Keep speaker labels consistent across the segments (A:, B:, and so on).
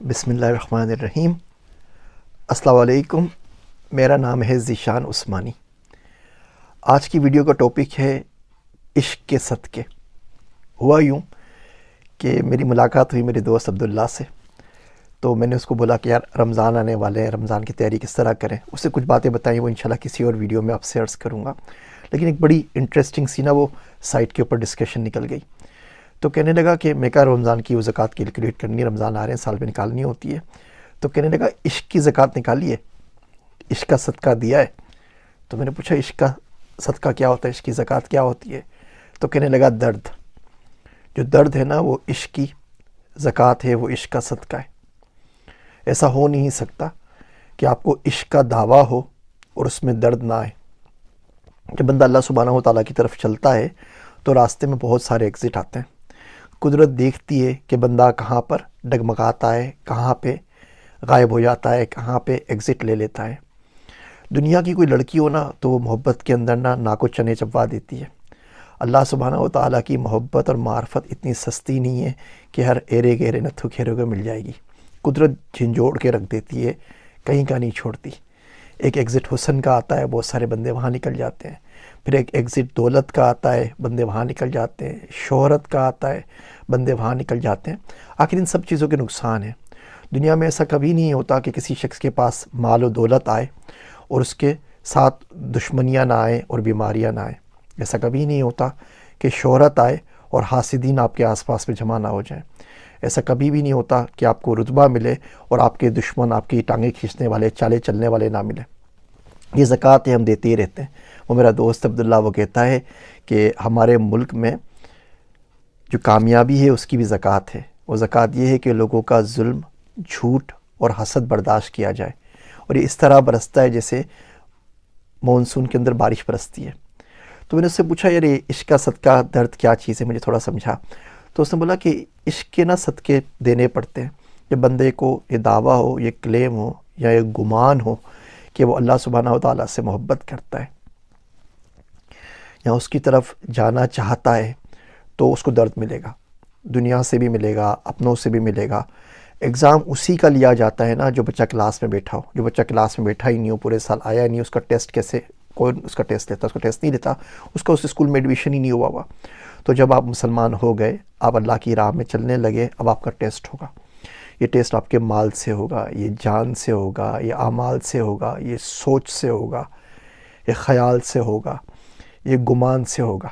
A: بسم اللہ الرحمن الرحیم۔ السلام علیکم، میرا نام ہے ذیشان عثمانی۔ آج کی ویڈیو کا ٹاپک ہے عشق کے صدقے۔ ہوا یوں کہ میری ملاقات ہوئی میرے دوست عبداللہ سے، تو میں نے اس کو بولا کہ یار رمضان آنے والے ہیں، رمضان کی تیاری کس طرح کریں۔ اس سے کچھ باتیں بتائیں، وہ انشاءاللہ کسی اور ویڈیو میں آپ سے عرض کروں گا، لیکن ایک بڑی انٹرسٹنگ سی وہ سائٹ کے اوپر ڈسکشن نکل گئی۔ تو کہنے لگا کہ میں کہا رمضان کی وہ زکوٰۃ کیلکولیٹ کرنی ہے، رمضان آ رہے ہیں، سال میں نکالنی ہوتی ہے۔ تو کہنے لگا عشق کی زکوٰۃ نکالی ہے، عشق کا صدقہ دیا ہے۔ تو میں نے پوچھا عشق کا صدقہ کیا ہوتا ہے، عشق کی زکوٰۃ کیا ہوتی ہے؟ تو کہنے لگا درد، جو درد ہے نا وہ عشق کی زکوٰۃ ہے، وہ عشق کا صدقہ ہے۔ ایسا ہو نہیں سکتا کہ آپ کو عشق کا دعویٰ ہو اور اس میں درد نہ آئے۔ جب بندہ اللہ سبحانہ و تعالیٰ کی طرف چلتا ہے تو راستے میں بہت سارے ایگزٹ آتے ہیں۔ قدرت دیکھتی ہے کہ بندہ کہاں پر ڈگمگاتا ہے، کہاں پہ غائب ہو جاتا ہے، کہاں پہ ایگزٹ لے لیتا ہے۔ دنیا کی کوئی لڑکی ہو نا تو وہ محبت کے اندر ناک و چنے چبوا دیتی ہے۔ اللہ سبحانہ و تعالیٰ کی محبت اور معرفت اتنی سستی نہیں ہے کہ ہر ایرے گہرے نتھو کھیرے کو مل جائے گی۔ قدرت جھنجھوڑ کے رکھ دیتی ہے، کہیں کا نہیں چھوڑتی۔ ایک ایگزٹ حسن کا آتا ہے، بہت سارے بندے وہاں نکل جاتے ہیں۔ پھر ایک ایگزٹ دولت کا آتا ہے، بندے وہاں نکل جاتے ہیں۔ شہرت کا آتا ہے، بندے وہاں نکل جاتے ہیں۔ آخر ان سب چیزوں کے نقصان ہیں۔ دنیا میں ایسا کبھی نہیں ہوتا کہ کسی شخص کے پاس مال و دولت آئے اور اس کے ساتھ دشمنیاں نہ آئیں اور بیماریاں نہ آئیں۔ ایسا کبھی نہیں ہوتا کہ شہرت آئے اور حاسدین آپ کے آس پاس میں جمع نہ ہو جائیں۔ ایسا کبھی بھی نہیں ہوتا کہ آپ کو رتبہ ملے اور آپ کے دشمن، آپ کی ٹانگیں کھینچنے والے، چالے چلنے والے نہ ملیں۔ یہ زکوٰۃ ہم دیتے ہی رہتے ہیں۔ وہ میرا دوست عبداللہ وہ کہتا ہے کہ ہمارے ملک میں جو کامیابی ہے اس کی بھی زکوٰۃ ہے۔ وہ زکوٰۃ یہ ہے کہ لوگوں کا ظلم، جھوٹ اور حسد برداشت کیا جائے، اور یہ اس طرح برستا ہے جیسے مونسون کے اندر بارش برستی ہے۔ تو میں نے اس سے پوچھا یار یہ عشق کا صدقہ درد کیا چیز ہے، مجھے تھوڑا سمجھا۔ تو اس نے بولا کہ عشق کے صدقے دینے پڑتے ہیں۔ جب بندے کو یہ دعویٰ ہو، یہ کلیم ہو یا یہ گمان ہو کہ وہ اللہ سبحانہ و تعالیٰ سے محبت کرتا ہے یا اس کی طرف جانا چاہتا ہے، تو اس کو درد ملے گا، دنیا سے بھی ملے گا، اپنوں سے بھی ملے گا۔ ایگزام اسی کا لیا جاتا ہے نا جو بچہ کلاس میں بیٹھا ہو۔ جو بچہ کلاس میں بیٹھا ہی نہیں ہو، پورے سال آیا نہیں، اس کا ٹیسٹ کیسے، کوئی اس کا ٹیسٹ لیتا؟ اس کا ٹیسٹ نہیں لیتا، اس کا اس اسکول میں ایڈمیشن ہی نہیں ہوا۔ تو جب آپ مسلمان ہو گئے، آپ اللہ کی راہ میں چلنے لگے، اب آپ کا ٹیسٹ ہوگا۔ یہ ٹیسٹ آپ کے مال سے ہوگا، یہ جان سے ہوگا، یہ اعمال سے ہوگا، یہ سوچ سے ہوگا، یہ خیال سے ہوگا، یہ گمان سے ہوگا۔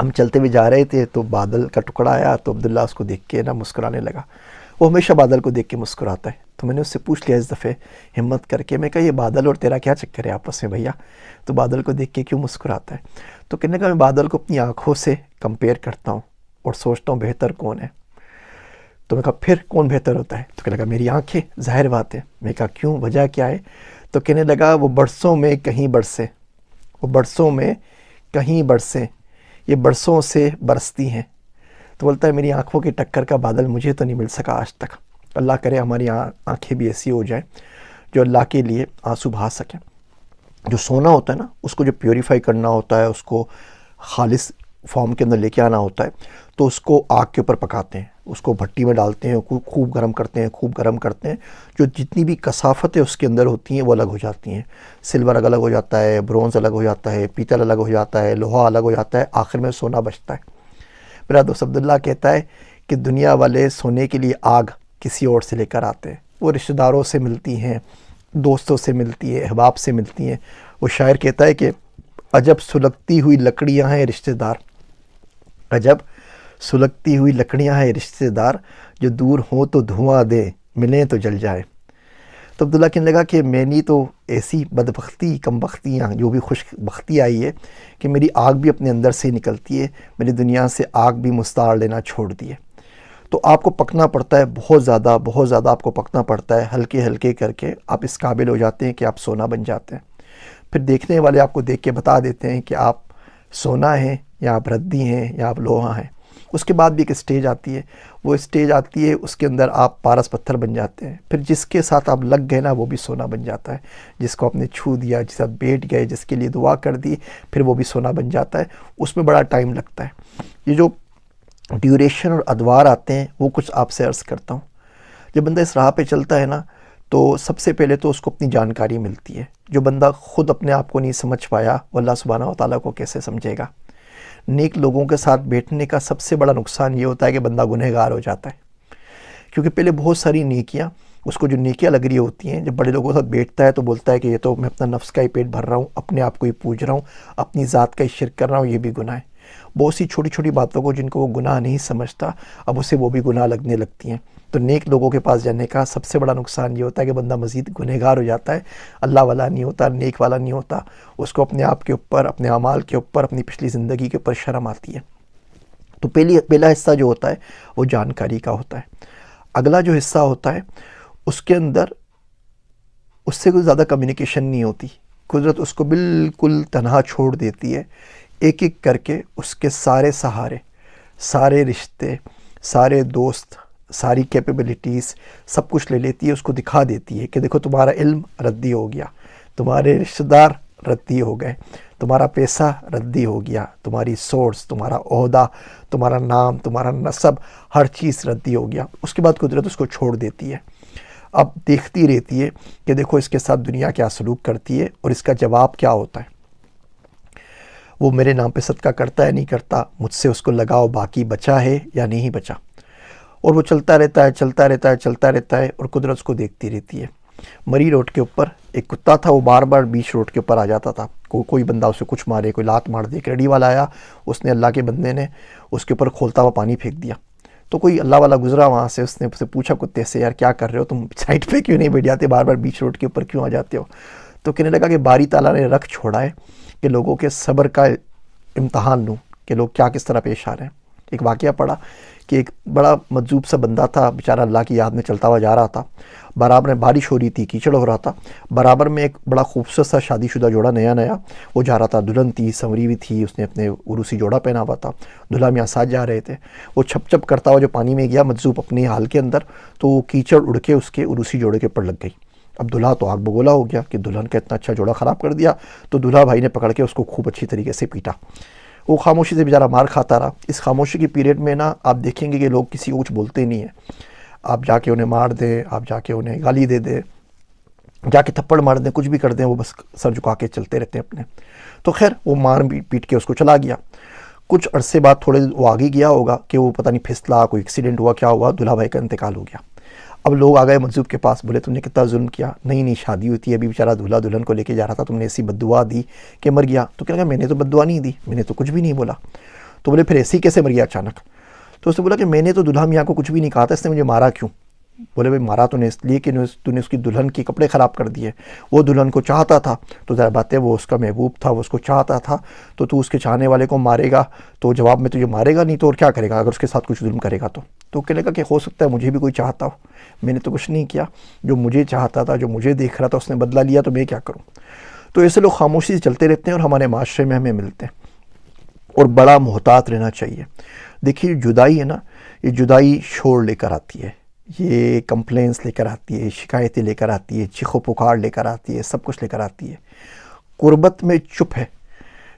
A: ہم چلتے ہوئے جا رہے تھے تو بادل کا ٹکڑا آیا، تو عبداللہ اس کو دیکھ کے مسکرانے لگا۔ وہ ہمیشہ بادل کو دیکھ کے مسکراتا ہے۔ تو میں نے اس سے پوچھ لیا اس دفعہ ہمت کر کے، میں کہا یہ بادل اور تیرا کیا چکر ہے آپس میں بھیا؟ تو بادل کو دیکھ کے کیوں مسکراتا ہے؟ تو کہنے کا میں بادل کو اپنی آنکھوں سے کمپیئر کرتا ہوں اور سوچتا ہوں بہتر کون ہے۔ تو میں کہا پھر کون بہتر ہوتا ہے؟ تو کہنے لگا میری آنکھیں، ظاہر بات ہے۔ میں کہا کیوں، وجہ کیا ہے؟ تو کہنے لگا وہ برسوں میں کہیں برسے، وہ برسوں میں کہیں برسے، یہ برسوں سے برستی ہیں۔ تو بولتا ہے میری آنکھوں کی ٹکر کا بادل مجھے تو نہیں مل سکا آج تک۔ اللہ کرے ہماری آنکھیں بھی ایسی ہو جائیں جو اللہ کے لیے آنسو بہا سکیں۔ جو سونا ہوتا ہے نا، اس کو جو پیوریفائی کرنا ہوتا ہے، اس کو خالص فارم کے اندر لے کے آنا ہوتا ہے، تو اس کو آگ کے اوپر پکاتے ہیں، اس کو بھٹی میں ڈالتے ہیں، خوب گرم کرتے ہیں، خوب گرم کرتے ہیں۔ جو جتنی بھی کثافتیں اس کے اندر ہوتی ہیں وہ الگ ہو جاتی ہیں۔ سلور الگ ہو جاتا ہے، برونز الگ ہو جاتا ہے، پیتل الگ ہو جاتا ہے، لوہا الگ ہو جاتا ہے، آخر میں سونا بچتا ہے۔ میرا دوست عبداللہ کہتا ہے کہ دنیا والے سونے کے لیے آگ کسی اور سے لے کر آتے ہیں۔ وہ رشتہ داروں سے ملتی ہیں، دوستوں سے ملتی ہیں، احباب سے ملتی ہیں۔ وہ شاعر کہتا ہے کہ عجب سلگتی ہوئی لکڑیاں ہیں رشتہ دار، عجب سلگتی ہوئی لکڑیاں ہیں رشتہ دار، جو دور ہوں تو دھواں دیں، ملیں تو جل جائے۔ تو عبداللہ کہنے لگا کہ میں نے تو ایسی بدبختی، کم بختیاں، جو بھی خوش بختی آئی ہے کہ میری آگ بھی اپنے اندر سے نکلتی ہے، میری دنیا سے آگ بھی مستعار لینا چھوڑ دی ہے۔ تو آپ کو پکنا پڑتا ہے، بہت زیادہ بہت زیادہ آپ کو پکنا پڑتا ہے، ہلکے ہلکے کر کے آپ اس قابل ہو جاتے ہیں کہ آپ سونا بن جاتے ہیں۔ پھر دیکھنے والے آپ کو دیکھ کے بتا دیتے ہیں کہ آپ سونا ہیں یا آپ ردی ہیں یا آپ لوہا ہیں۔ اس کے بعد بھی ایک اسٹیج آتی ہے، وہ اسٹیج آتی ہے اس کے اندر آپ پارس پتھر بن جاتے ہیں۔ پھر جس کے ساتھ آپ لگ گئے نا وہ بھی سونا بن جاتا ہے، جس کو آپ نے چھو دیا، جس ساتھ بیٹھ گئے، جس کے لیے دعا کر دی، پھر وہ بھی سونا بن جاتا ہے۔ اس میں بڑا ٹائم لگتا ہے۔ یہ جو ڈیوریشن اور ادوار آتے ہیں وہ کچھ آپ سے عرض کرتا ہوں۔ جب بندہ اس راہ پہ چلتا ہے نا تو سب سے پہلے تو اس کو اپنی جانکاری ملتی ہے. جو بندہ خود اپنے آپ کو نہیں سمجھ پایا وہ اللہ سبحانہ و تعالیٰ کو کیسے سمجھے گا. نیک لوگوں کے ساتھ بیٹھنے کا سب سے بڑا نقصان یہ ہوتا ہے کہ بندہ گنہگار ہو جاتا ہے. کیونکہ پہلے بہت ساری نیکیاں، اس کو جو نیکیاں لگ رہی ہوتی ہیں، جب بڑے لوگوں کے ساتھ بیٹھتا ہے تو بولتا ہے کہ یہ تو میں اپنا نفس کا ہی پیٹ بھر رہا ہوں، اپنے آپ کو ہی پوج رہا ہوں، اپنی ذات کا ہی شرک کر رہا ہوں، یہ بھی گناہ ہے. بہت سی چھوٹی چھوٹی باتوں کو جن کو وہ گناہ نہیں سمجھتا اب اسے وہ بھی گناہ لگنے لگتی ہیں. تو نیک لوگوں کے پاس جانے کا سب سے بڑا نقصان یہ ہوتا ہے کہ بندہ مزید گنہگار ہو جاتا ہے، اللہ والا نہیں ہوتا، نیک والا نہیں ہوتا. اس کو اپنے آپ کے اوپر، اپنے اعمال کے اوپر، اپنی پچھلی زندگی کے اوپر شرم آتی ہے. تو پہلا حصہ جو ہوتا ہے وہ جانکاری کا ہوتا ہے. اگلا جو حصہ ہوتا ہے اس کے اندر اس سے کوئی زیادہ کمیونیکیشن نہیں ہوتی. قدرت اس کو بالکل تنہا چھوڑ دیتی ہے. ایک ایک کر کے اس کے سارے سہارے، سارے رشتے، سارے دوست، ساری کیپیبلٹیز سب کچھ لے لیتی ہے، اس کو دکھا دیتی ہے کہ دیکھو تمہارا علم ردی ہو گیا، تمہارے رشتہ دار ردی ہو گئے، تمہارا پیسہ ردی ہو گیا، تمہاری سورس، تمہارا عہدہ، تمہارا نام، تمہارا نسب، ہر چیز ردی ہو گیا. اس کے بعد قدرت اس کو چھوڑ دیتی ہے. اب دیکھتی رہتی ہے کہ دیکھو اس کے ساتھ دنیا کیا سلوک کرتی ہے اور اس کا جواب کیا ہوتا ہے. وہ میرے نام پہ صدقہ کرتا ہے نہیں کرتا، مجھ سے اس کو لگاؤ باقی بچا ہے یا نہیں بچا. اور وہ چلتا رہتا ہے، چلتا رہتا ہے، چلتا رہتا ہے، اور قدرت اس کو دیکھتی رہتی ہے. مری روڈ کے اوپر ایک کتا تھا، وہ بار بار بیچ روڈ کے اوپر آ جاتا تھا. کوئی بندہ اسے کچھ مارے، کوئی لات مار دے. ایک ریڈی والا آیا، اس نے اللہ کے بندے نے اس کے اوپر کھولتا ہوا پانی پھینک دیا. تو کوئی اللہ والا گزرا وہاں سے، اس نے اسے پوچھا کتے سے، یار کیا کر رہے ہو تم، سائڈ پہ کیوں نہیں بیٹھ جاتے، بار بار بیچ روڈ کے اوپر کیوں آ جاتے ہو؟ تو کہنے لگا کہ باری تعالیٰ نے رکھ چھوڑا ہے کہ لوگوں کے صبر کا امتحان لوں کہ لوگ کیا کس طرح پیش آ رہے ہیں. ایک واقعہ پڑھا کہ ایک بڑا مجذوب سا بندہ تھا، بیچارہ اللہ کی یاد میں چلتا ہوا جا رہا تھا. برابر میں بارش ہو رہی تھی، کیچڑ ہو رہا تھا. برابر میں ایک بڑا خوبصورت سا شادی شدہ جوڑا نیا وہ جا رہا تھا. دلہن تھی، سنوری ہوئی تھی، اس نے اپنے عروسی جوڑا پہنا ہوا تھا. دلہا میاں ساتھ جا رہے تھے. وہ چھپ چھپ کرتا ہوا جو پانی میں گیا مجذوب اپنے حال کے اندر، تو وہ کیچڑ اڑ کے اس کے عروسی جوڑے کے اوپر لگ گئی. اب دلہا تو آگ بگولا ہو گیا کہ دلہن کا اتنا اچھا جوڑا خراب کر دیا. تو دلہا بھائی نے پکڑ کے اس کو خوب اچھی طریقے سے پیٹا. وہ خاموشی سے بیچارہ مار کھاتا رہا. اس خاموشی کی پیریڈ میں نا آپ دیکھیں گے کہ لوگ کسی کو کچھ بولتے نہیں ہیں. آپ جا کے انہیں مار دیں، آپ جا کے انہیں گالی دے دیں، جا کے تھپڑ مار دیں، کچھ بھی کر دیں، وہ بس سر جھکا کے چلتے رہتے ہیں اپنے. تو خیر وہ مار پیٹ کے اس کو چلا گیا. کچھ عرصے بعد تھوڑے وہ آگے گیا ہوگا کہ وہ پتہ نہیں پھسلا، کوئی ایکسیڈنٹ ہوا، کیا ہوا، دلہا بھائی کا انتقال ہو گیا. اب لوگ آ گئے مجذوب کے پاس، بولے تم نے کتنا ظلم کیا، نہیں شادی ہوئی تھی ابھی بیچارہ دلہا دلہن کو لے کے جا رہا تھا، تم نے ایسی بد دعا دی کہ مر گیا. تو کہنے لگا میں نے تو بد دعا نہیں دی، میں نے تو کچھ بھی نہیں بولا. تو بولے پھر ایسے ہی کیسے مر گیا اچانک؟ تو اس نے بولا کہ میں نے تو دلہا میاں کو کچھ بھی نہیں کہا تھا، اس نے مجھے مارا کیوں؟ بولے بھائی مارا تو نے اس لیے کہ تو نے اس کی دلہن کے کپڑے خراب کر دیے. وہ دلہن کو چاہتا تھا، تو ظاہر بات ہے وہ اس کا محبوب تھا، وہ اس کو چاہتا تھا. تو اس کے چاہنے والے کو مارے گا تو جواب میں تجھے مارے گا نہیں تو اور کیا کرے گا اگر اس کے ساتھ کچھ ظلم کرے گا تو کہنے لگا کہ ہو سکتا ہے مجھے بھی کوئی چاہتا ہو، میں نے تو کچھ نہیں کیا. جو مجھے چاہتا تھا، جو مجھے دیکھ رہا تھا، اس نے بدلہ لیا تو میں کیا کروں؟ تو ایسے لوگ خاموشی سے چلتے رہتے ہیں اور ہمارے معاشرے میں ہمیں ملتے ہیں. اور بڑا محتاط رہنا چاہیے. دیکھیے جدائی ہے نا، یہ جدائی شور لے کر آتی ہے، یہ کمپلینس لے کر آتی ہے، شکایتیں لے کر آتی ہے، چیخو پکار لے کر آتی ہے، سب کچھ لے کر آتی ہے. قربت میں چپ ہے.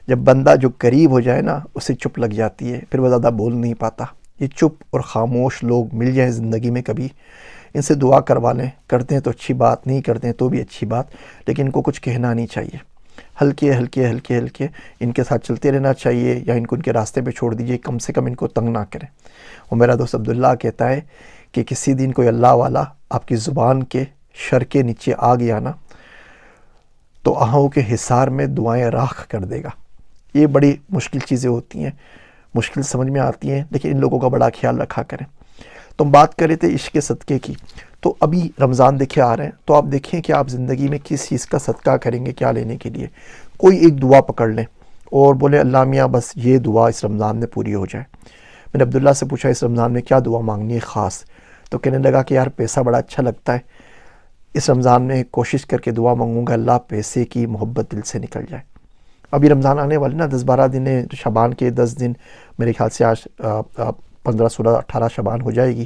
A: جب بندہ جو قریب ہو جائے نا اسے چپ لگ جاتی ہے، پھر وہ زیادہ بول نہیں پاتا. یہ چپ اور خاموش لوگ مل جائیں زندگی میں کبھی، ان سے دعا کروا لیں. کرتے ہیں تو اچھی بات، نہیں کرتے ہیں تو بھی اچھی بات، لیکن ان کو کچھ کہنا نہیں چاہیے. ہلکے ہلکے ہلکے ہلکے ان کے ساتھ چلتے رہنا چاہیے، یا ان کو ان کے راستے پہ چھوڑ دیجئے، کم سے کم ان کو تنگ نہ کریں. وہ میرا دوست عبداللہ کہتا ہے کہ کسی دن کوئی اللہ والا آپ کی زبان کے شر کے نیچے آ گیا نا تو آہوں کے حصار میں دعائیں راکھ کر دے گا. یہ بڑی مشکل چیزیں ہوتی ہیں، مشکل سمجھ میں آتی ہیں، لیکن ان لوگوں کا بڑا خیال رکھا کریں. تو ہم بات کر رہے تھے عشق صدقے کی. تو ابھی رمضان دیکھے آ رہے ہیں، تو آپ دیکھیں کہ آپ زندگی میں کس چیز کا صدقہ کریں گے، کیا لینے کے لیے. کوئی ایک دعا پکڑ لیں اور بولے اللہ میاں بس یہ دعا اس رمضان میں پوری ہو جائے. میں نے عبداللہ سے پوچھا اس رمضان میں کیا دعا مانگنی ہے خاص؟ تو کہنے لگا کہ یار پیسہ بڑا اچھا لگتا ہے، اس رمضان میں کوشش کر کے دعا مانگوں گا اللہ پیسے کی محبت دل سے نکل جائے. ابھی رمضان آنے والے نا 10-12 دن ہیں، شعبان کے 10 دن میرے خیال سے آج 15 16 18 شعبان ہو جائے گی.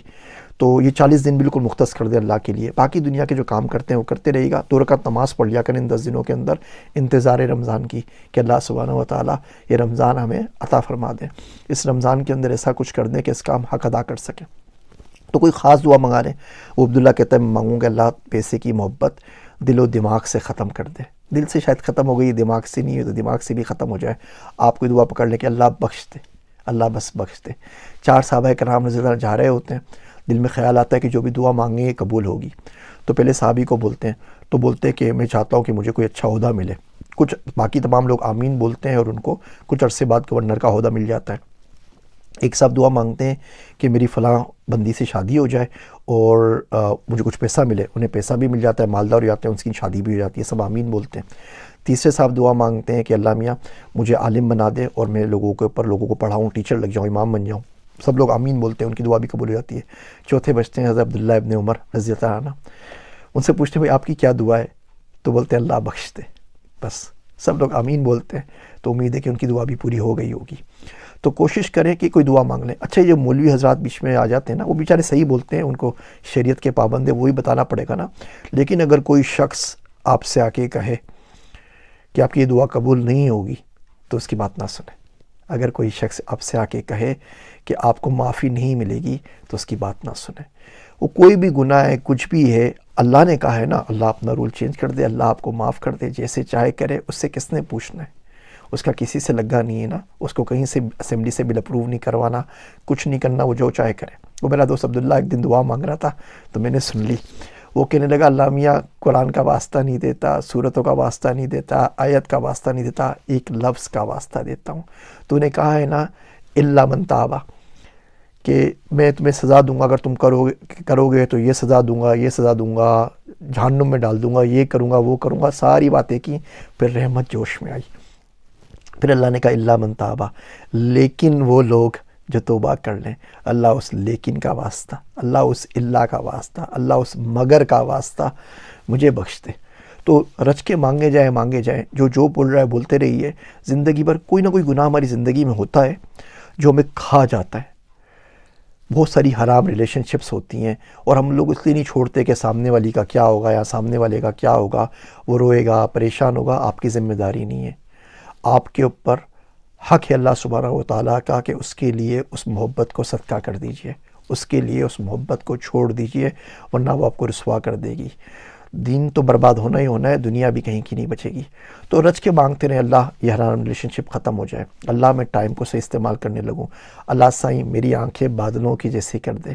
A: تو یہ 40 دن بالکل مختص کر دے اللہ کے لیے. باقی دنیا کے جو کام کرتے ہیں وہ کرتے رہے گا. 2 رکعت نماز پڑھ لیا کریں ان 10 دنوں کے اندر، انتظار رمضان کی کہ اللہ سبحانہ و تعالیٰ یہ رمضان ہمیں عطا فرما دیں. اس رمضان کے اندر ایسا کچھ کر دیں کہ اس کا ہم حق ادا کر سکیں. تو کوئی خاص دعا منگا لیں. وہ عبداللہ کہتا ہے میں مانگوں گا اللہ پیسے کی محبت دل و دماغ سے ختم کر دے. دل سے شاید ختم ہو گئی، دماغ سے نہیں ہے تو دماغ سے بھی ختم ہو جائے. آپ کوئی دعا پکڑ لیں کہ اللہ بخش دے، اللہ بس بخش دے. 4 صحابہ کرام رضی اللہ عنہ جا رہے ہوتے ہیں، دل میں خیال آتا ہے کہ جو بھی دعا مانگیں گے قبول ہوگی. تو پہلے صحابی کو بولتے ہیں، تو بولتے ہیں کہ میں چاہتا ہوں کہ مجھے کوئی اچھا عہدہ ملے. کچھ باقی تمام لوگ آمین بولتے ہیں اور ان کو کچھ عرصے بعد گورنر کا عہدہ مل جاتا ہے. ایک صاحب دعا مانگتے ہیں کہ میری فلاں بندی سے شادی ہو جائے اور مجھے کچھ پیسہ ملے. انہیں پیسہ بھی مل جاتا ہے، مالدار ہو جاتے ہیں، ان کی شادی بھی ہو جاتی ہے. سب آمین بولتے ہیں. تیسرے صاحب دعا مانگتے ہیں کہ اللہ میاں مجھے عالم بنا دے اور میں لوگوں کے اوپر لوگوں کو پڑھاؤں، ٹیچر لگ جاؤں، امام بن جاؤں. سب لوگ آمین بولتے ہیں، ان کی دعا بھی قبول ہو جاتی ہے. چوتھے بچتے ہیں حضرت عبداللہ ابن عمر رضی اللہ عنہ. ان سے پوچھتے ہیں بھائی آپ کی کیا دعا ہے؟ تو بولتے ہیں اللہ بخش دے. بس سب لوگ آمین بولتے ہیں. تو امید ہے کہ ان کی دعا بھی پوری ہو گئی ہوگی. تو کوشش کریں کہ کوئی دعا مانگ لیں. اچھا یہ مولوی حضرات بیچ میں آ جاتے ہیں نا، وہ بیچارے صحیح بولتے ہیں، ان کو شریعت کے پابند ہے، وہی بتانا پڑے گا نا. لیکن اگر کوئی شخص آپ سے آ کے کہے کہ آپ کی یہ دعا قبول نہیں ہوگی تو اس کی بات نہ سنیں. اگر کوئی شخص آپ سے آ کے کہے کہ آپ کو معافی نہیں ملے گی تو اس کی بات نہ سنیں. وہ کوئی بھی گناہ ہے، کچھ بھی ہے، اللہ نے کہا ہے نا، اللہ اپنا رول چینج کر دے، اللہ آپ کو معاف کر دے، جیسے چاہے کرے. اس سے کس نے پوچھنا ہے؟ اس کا کسی سے لگا نہیں ہے نا، اس کو کہیں سے اسمبلی سے بل اپروو نہیں کروانا، کچھ نہیں کرنا، وہ جو چاہے کرے. وہ میرا دوست عبداللہ ایک دن دعا مانگ رہا تھا تو میں نے سن لی. وہ کہنے لگا اللہ میاں قرآن کا واسطہ نہیں دیتا، سورتوں کا واسطہ نہیں دیتا، آیت کا واسطہ نہیں دیتا، ایک لفظ کا واسطہ دیتا ہوں. تو نے کہا ہے نا الا من تابا، کہ میں تمہیں سزا دوں گا اگر تم کرو گے تو یہ سزا دوں گا، یہ سزا دوں گا، جہنم میں ڈال دوں گا، یہ کروں گا، وہ کروں گا. ساری باتیں کی. پھر رحمت جوش میں آئی. پھر اللہ نے کہا الا من تابا، لیکن وہ لوگ جو توبہ کر لیں. اللہ اس لیکن کا واسطہ، اللہ اس الا کا واسطہ، اللہ اس مگر کا واسطہ مجھے بخش دے. تو رچ کے مانگے جائیں. جو بول رہا ہے بولتے رہیے. زندگی بھر کوئی نہ کوئی گناہ ہماری زندگی میں ہوتا ہے جو ہمیں کھا جاتا ہے. بہت ساری حرام ریلیشن شپس ہوتی ہیں اور ہم لوگ اس لیے نہیں چھوڑتے کہ سامنے والی کا کیا ہوگا یا سامنے والے کا کیا ہوگا، وہ روئے گا، پریشان ہوگا. آپ کی ذمہ داری نہیں ہے. آپ کے اوپر حق ہے اللہ سبحانہ و تعالیٰ کا کہ اس کے لیے اس محبت کو صدقہ کر دیجئے، اس کے لیے اس محبت کو چھوڑ دیجئے، ورنہ وہ آپ کو رسوا کر دے گی. دین تو برباد ہونا ہی ہونا ہے، دنیا بھی کہیں کی نہیں بچے گی. تو رچ کے مانگتے رہیں اللہ یہ حرام ریلیشن شپ ختم ہو جائے. اللہ میں ٹائم کو صحیح استعمال کرنے لگوں. اللہ سائیں میری آنکھیں بادلوں کی جیسی کر دے.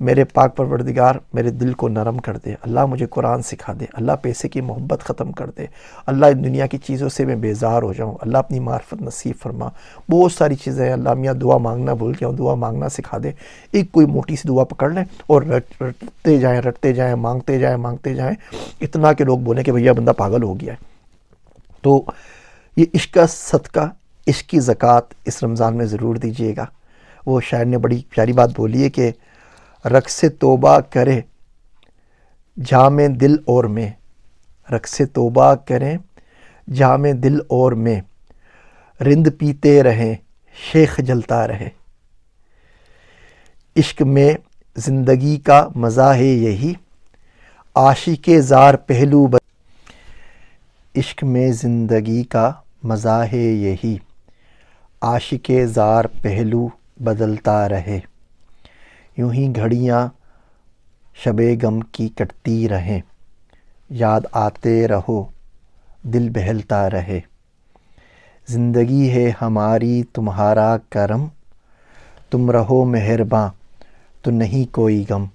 A: میرے پاک پروردگار میرے دل کو نرم کر دے. اللہ مجھے قرآن سکھا دے. اللہ پیسے کی محبت ختم کر دے. اللہ ان دنیا کی چیزوں سے میں بیزار ہو جاؤں. اللہ اپنی معرفت نصیب فرما. بہت ساری چیزیں ہیں. اللہ میاں دعا مانگنا بھول گیا ہوں، دعا مانگنا سکھا دے. ایک کوئی موٹی سی دعا پکڑ لیں اور رٹتے جائیں، مانگتے جائیں اتنا کہ لوگ بولیں کہ بھیا بندہ پاگل ہو گیا ہے. تو یہ عشق کا صدقہ، عشق کی زکوٰۃ اس رمضان میں ضرور دیجیے گا. وہ شاعر نے بڑی پیاری بات بولی ہے کہ رقص توبہ کرے جام دل اور میں، رقص توبہ کریں جام دل اور میں، رند پیتے رہیں شیخ جلتا رہے. عشق میں زندگی کا مزہ ہے یہی، عاشق زار پہلو عشق میں زندگی کا مزہ ہے یہی، عاشق زار پہلو بدلتا رہے. یوں ہی گھڑیاں شب غم کی کٹتی رہیں، یاد آتے رہو دل بہلتا رہے. زندگی ہے ہماری تمہارا کرم، تم رہو مہرباں تو نہیں کوئی غم.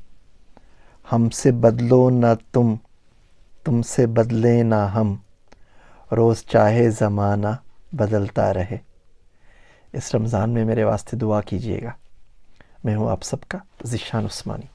A: ہم سے بدلو نہ تم سے بدلے نہ ہم، روز چاہے زمانہ بدلتا رہے. اس رمضان میں میرے واسطے دعا کیجیے گا. میں ہوں آپ سب کا ذیشان عثمانی.